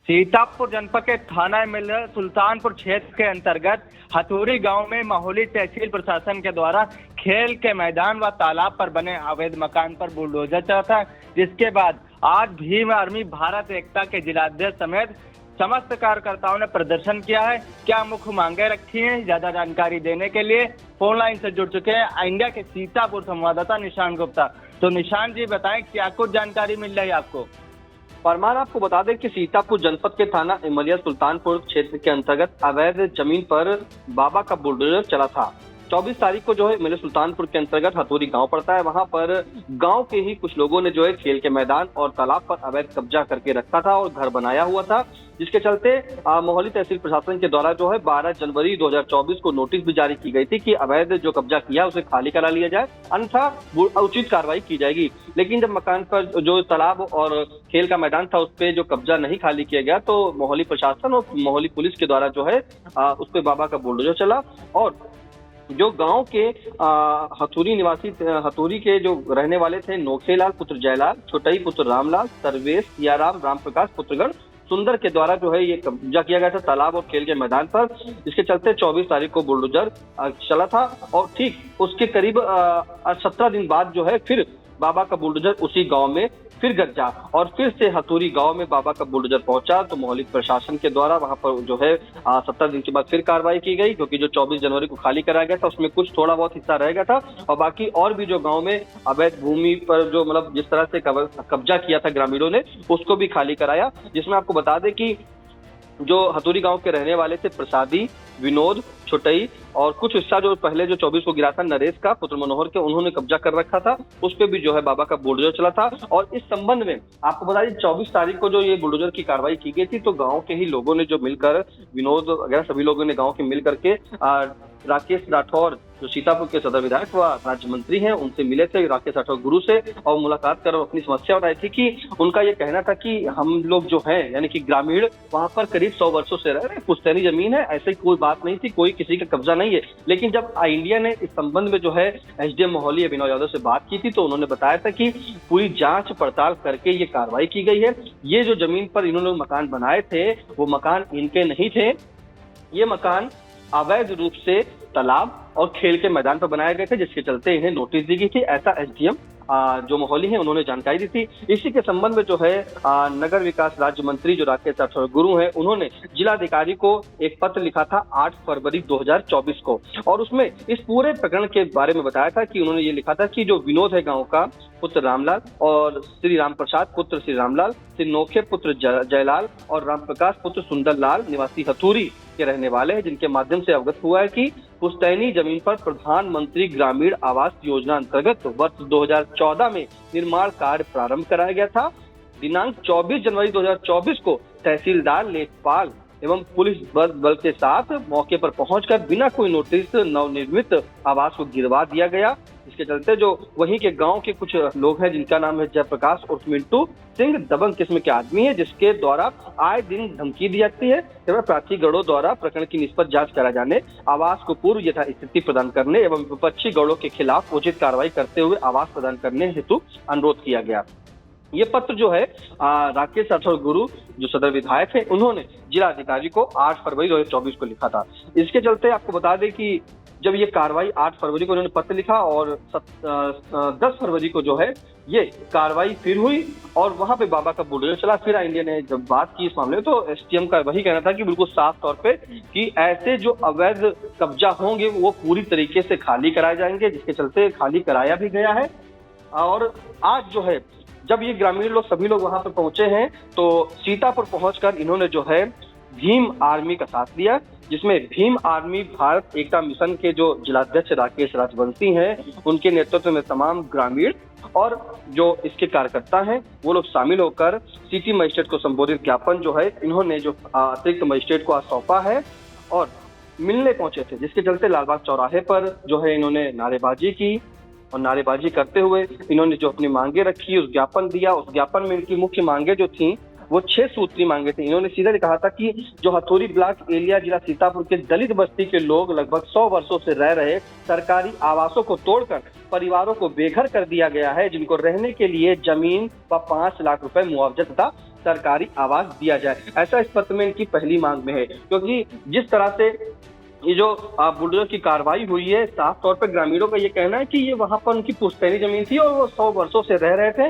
सीतापुर जनपद के थाना मिल सुल्तानपुर क्षेत्र के अंतर्गत हथूरी गांव में माहौली तहसील प्रशासन के द्वारा खेल के मैदान व तालाब पर बने अवैध मकान पर बुलडोजर चला था, जिसके बाद आज भीम आर्मी भारत एकता के जिलाध्यक्ष समेत समस्त कार्यकर्ताओं ने प्रदर्शन किया है। क्या मुख्य मांगे रखी हैं, ज्यादा जानकारी देने के लिए फोन लाइन से जुड़ चुके हैं इंडिया के सीतापुर संवाददाता निशान गुप्ता। तो निशान जी बताएं, क्या कुछ जानकारी मिल रही है आपको? फरमान, आपको बता दें कि सीतापुर जनपद के थाना इमलिया सुल्तानपुर क्षेत्र के अंतर्गत अवैध जमीन पर बाबा का बुलडोजर चला था। 24 तारीख को जो है इमलिया सुल्तानपुर के अंतर्गत हथूरी गांव पड़ता है, वहां पर गांव के ही कुछ लोगों ने जो है खेल के मैदान और तालाब पर अवैध कब्जा करके रखा था और घर बनाया हुआ था, जिसके चलते मोहाली तहसील प्रशासन के द्वारा जो है 12 जनवरी 2024 को नोटिस भी जारी की गई थी कि अवैध जो कब्जा किया उसे खाली करा लिया जाए, अन्यथा उचित कार्रवाई की जाएगी। लेकिन जब मकान पर जो तालाब और खेल का मैदान था उस पर जो कब्जा नहीं खाली किया गया तो मोहाली प्रशासन और मोहाली पुलिस के द्वारा जो है उस पर बाबा का बुलडोजर चला और जो गांव के हथूरी निवासी हथूरी के जो रहने वाले थे नोखेलाल पुत्र जयलाल, छोटई पुत्र रामलाल, सर्वेश, सियाराम, राम प्रकाश पुत्रगण सुंदर के द्वारा जो है ये कब्जा किया गया था तालाब और खेल के मैदान पर, जिसके चलते 24 तारीख को बुलडोजर चला था और ठीक उसके करीब 17 दिन बाद जो है फिर बाबा का बुलडोजर उसी गांव में फिर गरजा और फिर से हथूरी गांव में बाबा का बुलडोजर पहुंचा। तो मोहाली प्रशासन के द्वारा वहां पर जो है 17 दिन के बाद फिर कार्रवाई की गई, क्योंकि जो 24 जनवरी को खाली कराया गया था उसमें कुछ थोड़ा बहुत हिस्सा रह गया था और बाकी और भी जो गांव में अवैध भूमि पर जो मतलब जिस तरह से कब्जा किया था ग्रामीणों ने उसको भी खाली कराया। जिसमें आपको बता दें कि जो हथूरी गांव के रहने वाले थे प्रसादी, विनोद, छोटई और कुछ हिस्सा जो पहले जो 24 को गिरा था नरेश का पुत्र मनोहर के, उन्होंने कब्जा कर रखा था, उस पे भी जो है बाबा का बुलडोजर चला था। और इस संबंध में आपको बता दें 24 तारीख को जो ये बुलडोजर की कार्रवाई की गई थी तो गांव के ही लोगों ने जो मिलकर, विनोद वगैरह सभी लोगों ने गांव के मिल करके राकेश राठौर जो सीतापुर के सदर विधायक व राज्य मंत्री हैं उनसे मिले थे, राकेश राठौर गुरु से, और मुलाकात कर अपनी समस्या बताई थी कि उनका ये कहना था कि हम लोग जो हैं यानी कि ग्रामीण वहां पर करीब 100 वर्षों से रह रहे हैं, पुश्तैनी जमीन है, ऐसी कोई बात नहीं थी, कोई किसी का कब्जा नहीं है। लेकिन जब इंडिया ने इस संबंध में जो है एसडीएम मोहाली अभिनव यादव से बात की थी तो उन्होंने बताया था कि पूरी जांच पड़ताल करके ये कार्रवाई की गई है। ये जो जमीन पर इन्होंने मकान बनाए थे वो मकान इनके नहीं थे, ये मकान अवैध रूप से तालाब और खेल के मैदान पर बनाए गए थे, जिसके चलते इन्हें नोटिस दी गई थी। ऐसा एसडीएम जो मोहाली है उन्होंने जानकारी दी थी। इसी के संबंध में जो है नगर विकास राज्य मंत्री जो राकेश राठौर गुरु हैं उन्होंने जिलाधिकारी को एक पत्र लिखा था 8 फरवरी 2024 को और उसमें इस पूरे प्रकरण के बारे में बताया था कि उन्होंने ये लिखा था कि जो विनोद है गांव का पुत्र रामलाल और श्री राम प्रसाद पुत्र श्री रामलाल, श्री नोखे पुत्र जयलाल और राम प्रकाश पुत्र सुंदरलाल निवासी हथूरी के रहने वाले हैं, जिनके माध्यम से अवगत हुआ है कि पुश्तैनी जमीन पर प्रधानमंत्री ग्रामीण आवास योजना अंतर्गत वर्ष 2014 में निर्माण कार्य प्रारंभ कराया गया था। दिनांक 24 जनवरी 2024 को तहसीलदार लेखपाल एवं पुलिस बल के साथ मौके पर पहुंचकर बिना कोई नोटिस नवनिर्मित आवास को गिरवा दिया गया, जिसके चलते जो वहीं के गांव के कुछ लोग हैं जिनका नाम है जयप्रकाश उर्फ मिंटू सिंह, दबंग किस्म के आदमी है, जिसके द्वारा आए दिन धमकी दी जाती है कि प्रार्थीगणों द्वारा प्रकरण की निष्पक्ष जांच करा जाने, आवास को पूर्व यथास्थिति प्रदान करने एवं विपक्षी गणों के खिलाफ उचित कार्रवाई करते हुए आवास प्रदान करने हेतु अनुरोध किया गया। ये पत्र जो है राकेश राठौर गुरु जो सदर विधायक है उन्होंने जिला अधिकारी को 8 फरवरी 2024 को लिखा था। इसके चलते आपको बता दें कि जब ये कार्रवाई 8 फरवरी को उन्होंने पत्र लिखा और 10 फरवरी को जो है ये कार्रवाई फिर हुई और वहां पे बाबा का बुलडोजर चला। फिर इंडिया ने जब बात की इस मामले में तो एसडीएम का वही कहना था कि बिल्कुल साफ तौर पे कि ऐसे जो अवैध कब्जा होंगे वो पूरी तरीके से खाली कराए जाएंगे, जिसके चलते खाली कराया भी गया है। और आज जो है जब ये ग्रामीण लोग सभी लोग वहां पर पहुंचे हैं तो सीतापुर पहुंचकर इन्होंने जो है भीम आर्मी का साथ दिया, जिसमें भीम आर्मी भारत एकता मिशन के जो जिलाध्यक्ष राकेश राजवंशी हैं उनके नेतृत्व में तमाम ग्रामीण और जो इसके कार्यकर्ता हैं वो लोग शामिल होकर सिटी मजिस्ट्रेट को संबोधित ज्ञापन जो है इन्होंने जो अतिरिक्त मजिस्ट्रेट को आज सौंपा है और मिलने पहुंचे थे, जिसके चलते लालबाग चौराहे पर जो है इन्होंने नारेबाजी की और नारेबाजी करते हुए इन्होंने जो अपनी मांगे रखी उस ज्ञापन दिया। उस ज्ञापन में इनकी मुख्य मांगे जो थी वो 6 सूत्री मांगे थे। इन्होंने सीधे कहा था कि जो हथूरी ब्लॉक एरिया जिला सीतापुर के दलित बस्ती के लोग लगभग 100 वर्षों से रह रहे सरकारी आवासों को तोड़कर परिवारों को बेघर कर दिया गया है, जिनको रहने के लिए जमीन व 5 लाख रुपए मुआवजा तथा सरकारी आवास दिया जाए। ऐसा इस पत्र में इनकी पहली मांग में है, क्योंकि जिस तरह से ये जो बुलडोजर की कार्रवाई हुई है, साफ तौर पर ग्रामीणों का ये कहना है कि ये वहां पर उनकी पुश्तैनी जमीन थी और वो 100 वर्षों से रह रहे थे,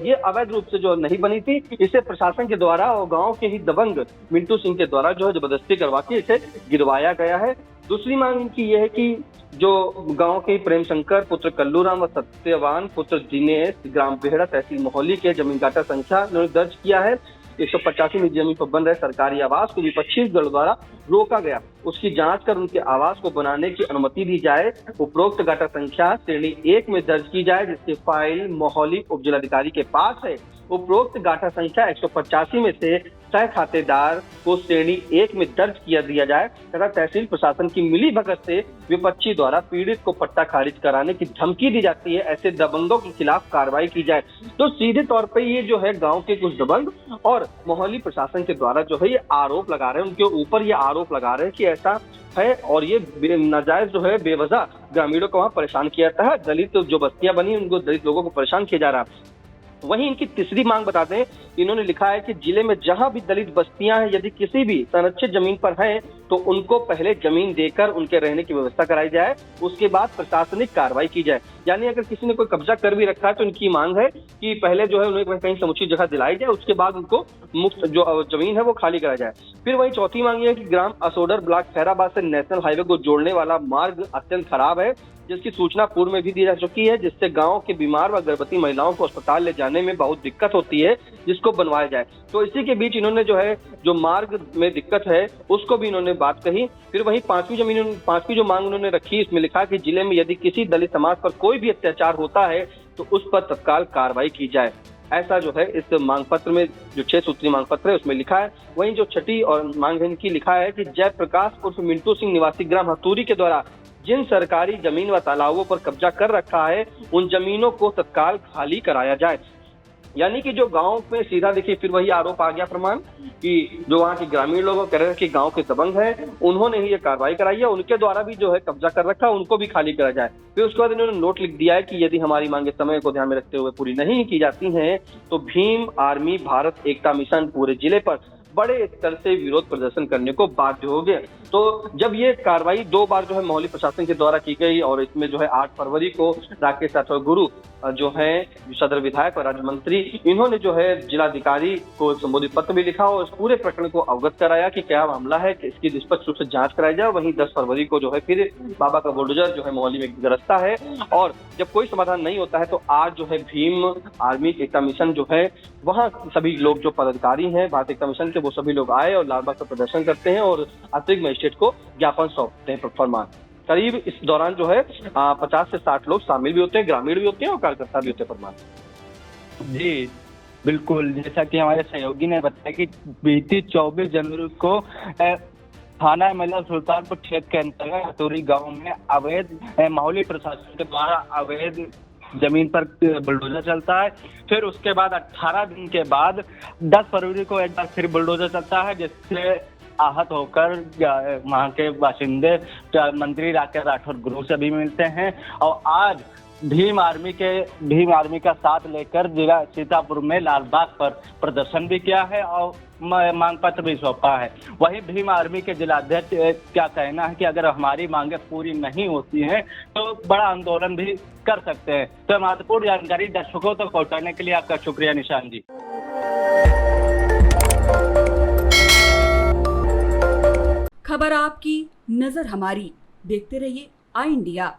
ये अवैध रूप से जो नहीं बनी थी। इसे प्रशासन के द्वारा और गांव के ही दबंग मिंटू सिंह के द्वारा जो है जबरदस्ती करवा के इसे गिरवाया गया है। दूसरी मांग इनकी ये है कि जो गांव के प्रेम शंकर पुत्र कल्लूराम व सत्यवान पुत्र दिनेश ग्राम बेहड़ा तहसील मोहली के जमीन गाटा संख्या उन्होंने दर्ज किया है। 185 निजी जमीन पर बन रहे सरकारी आवास को विपक्षी दल द्वारा रोका गया, उसकी जांच कर उनके आवास को बनाने की अनुमति दी जाए। उपरोक्त गाटा संख्या श्रेणी 1 में दर्ज की जाए, जिसकी फाइल मोहली उप जिलाधिकारी के पास है। उपरोक्त गाटा संख्या 185 में से 6 खातेदार को श्रेणी 1 में दर्ज किया दिया जाए तथा तहसील प्रशासन की मिली भगत से विपक्षी द्वारा पीड़ित को पट्टा खारिज कराने की धमकी दी जाती है। ऐसे दबंगों के खिलाफ कार्रवाई की जाए। तो सीधे तौर पर ये जो है गांव के कुछ दबंग और मोहल्ली प्रशासन के द्वारा जो है ये आरोप लगा रहे हैं, उनके ऊपर ये आरोप लगा रहे हैं कि ऐसा है और ये नाजायज जो है बेवजह ग्रामीणों को वहाँ परेशान किया जाता है। दलित जो बस्तियां बनी उनको दलित लोगों को परेशान किया जा रहा है। वहीं इनकी तीसरी मांग बताते हैं, इन्होंने लिखा है कि जिले में जहां भी दलित बस्तियां हैं, यदि किसी भी संरक्षित जमीन पर हैं, तो उनको पहले जमीन देकर उनके रहने की व्यवस्था कराई जाए, उसके बाद प्रशासनिक कार्रवाई की जाए। यानी अगर किसी ने कोई कब्जा कर भी रखा है तो इनकी मांग है कि पहले जो है उन्हें कहीं समुचित जगह दिलाई जाए, उसके बाद उनको मुफ्त जो जमीन है वो खाली कराई जाए। फिर वही चौथी मांग ये है कि ग्राम असोडर ब्लॉक खैराबाद से नेशनल हाईवे को जोड़ने वाला मार्ग अत्यंत खराब है, जिसकी सूचना पूर्व में भी दी जा चुकी है, जिससे गांव के बीमार व गर्भवती महिलाओं को अस्पताल ले जाने में बहुत दिक्कत होती है, जिसको बनवाया जाए। तो इसी के बीच इन्होंने जो है जो मार्ग में दिक्कत है उसको भी इन्होंने बात कही। फिर वही पांचवी जो मांग उन्होंने रखी, इसमें लिखा कि जिले में यदि किसी दलित समाज पर कोई भी अत्याचार होता है तो उस पर तत्काल कार्रवाई की जाए। ऐसा जो है इस मांग पत्र में, जो 6 सूत्री मांग पत्र है उसमें लिखा है। वहीं जो छठी और मांग इनकी लिखा है कि जयप्रकाश उर्फ मिंटू सिंह निवासी ग्राम हतूरी के द्वारा जिन सरकारी जमीन व तालाबों पर कब्जा कर रखा है, उन जमीनों को तत्काल खाली कराया जाए। यानी कि जो गांव में सीधा देखिए फिर वही आरोप आ गया प्रमाण कि जो वहाँ के ग्रामीण लोग कह रहे हैं कि गांव के दबंग हैं, उन्होंने ही ये कार्रवाई कराई है, उनके द्वारा भी जो है कब्जा कर रखा है, उनको भी खाली करा जाए। फिर उसके बाद इन्होंने नोट लिख दिया है कि यदि हमारी मांगे समय को ध्यान में रखते हुए पूरी नहीं की जाती हैं तो भीम आर्मी भारत एकता मिशन पूरे जिले पर बड़े स्तर से विरोध प्रदर्शन करने को बाध्य हो गए। तो जब ये कार्रवाई 2 बार जो है मोहल्ली प्रशासन के द्वारा की गई और इसमें जो है 8 फरवरी को राकेश राठौर गुरु जो है सदर विधायक और राज्य मंत्री, इन्होंने जो है जिलाधिकारी को संबोधित पत्र भी लिखा और इस पूरे प्रकरण को अवगत कराया कि क्या मामला है, कि इसकी निष्पक्ष रूप से जांच कराई जाए। वहीं 10 फरवरी को जो है फिर बाबा का बुलडोजर जो है मोहल्ली में गरजता है और जब कोई समाधान नहीं होता है तो आज जो है भीम आर्मी एकता मिशन जो है वहाँ सभी लोग जो पदाधिकारी हैं भारत एकता मिशन के, वो सभी लोग आए और लालबाग का प्रदर्शन करते हैं और अतिरिक्त मजिस्ट्रेट को ज्ञापन सौंपते हैं फरमान। करीब इस दौरान जो है 50 से 60 लोग शामिल भी होते हैं, ग्रामीण भी होते हैं और कार्यकर्ता भी होते हैं फरमान। जी बिल्कुल, जैसा कि हमारे सहयोगी ने बताया कि बीती 24 जनवरी को थाना एमएलए सुल्तानपुर क्षेत्र के अंतर्गत हतूरी गांव में अवैध मोहल्ली प्रशासन के द्वारा अवैध जमीन पर बुलडोजर चलता है। फिर उसके बाद 18 दिन के बाद 10 फरवरी को एक बार फिर बुलडोजर चलता है, जिससे आहत होकर वहाँ के बाशिंदे मंत्री राकेश राठौर गुरु से भी मिलते हैं और आज भीम आर्मी का साथ लेकर जिला सीतापुर में लालबाग पर प्रदर्शन भी किया है और मांग पत्र भी सौंपा है। वहीं भीम आर्मी के जिलाध्यक्ष क्या कहना है कि अगर हमारी मांगे पूरी नहीं होती हैं तो बड़ा आंदोलन भी कर सकते हैं। तो महत्वपूर्ण जानकारी दर्शकों तक पहुंचाने के लिए आपका शुक्रिया निशान जी। खबर आपकी, नजर हमारी। देखते रहिए आई इंडिया।